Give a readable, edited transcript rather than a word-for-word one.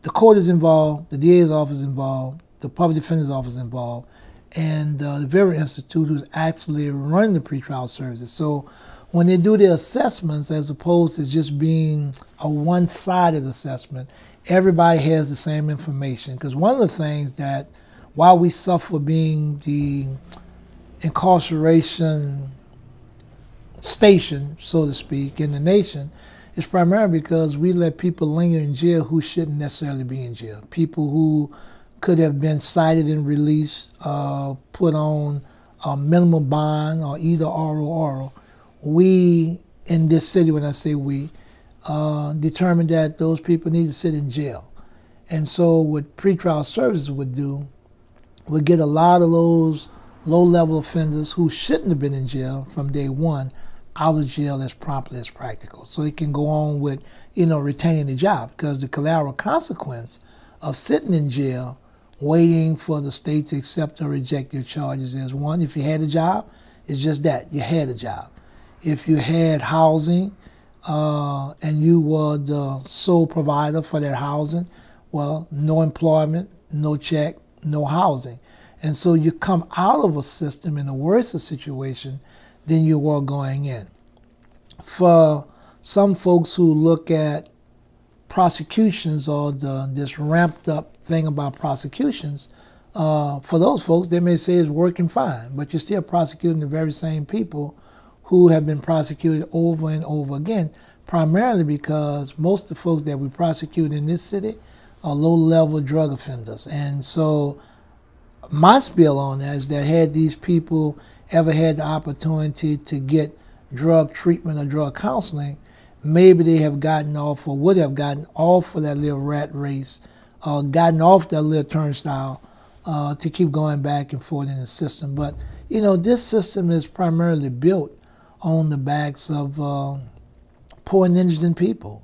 the court is involved, the DA's office is involved, the public defender's office is involved, and the very institute who's actually running the pretrial services. So when they do their assessments, as opposed to just being a one-sided assessment, everybody has the same information. Because one of the things that, while we suffer being the incarceration station, so to speak, in the nation, it's primarily because we let people linger in jail who shouldn't necessarily be in jail. People who could have been cited and released, put on a minimum bond or either oral. We, in this city, when I say we, determined that those people need to sit in jail. And so what pretrial services would do would get a lot of those low-level offenders who shouldn't have been in jail from day one out of jail as promptly as practical, so they can go on with, retaining the job. Because the collateral consequence of sitting in jail, waiting for the state to accept or reject your charges is, one, if you had a job, it's just that, you had a job. If you had housing and you were the sole provider for that housing, well, no employment, no check, no housing. And so you come out of a system in a worse situation than you were going in. For some folks who look at prosecutions or this ramped up thing about prosecutions, for those folks, they may say it's working fine, but you're still prosecuting the very same people who have been prosecuted over and over again, primarily because most of the folks that we prosecute in this city are low-level drug offenders. And so my spiel on that is that had these people ever had the opportunity to get drug treatment or drug counseling, maybe they have gotten off or would have gotten off of that little rat race, gotten off that little turnstile to keep going back and forth in the system. But, this system is primarily built on the backs of poor and indigent people.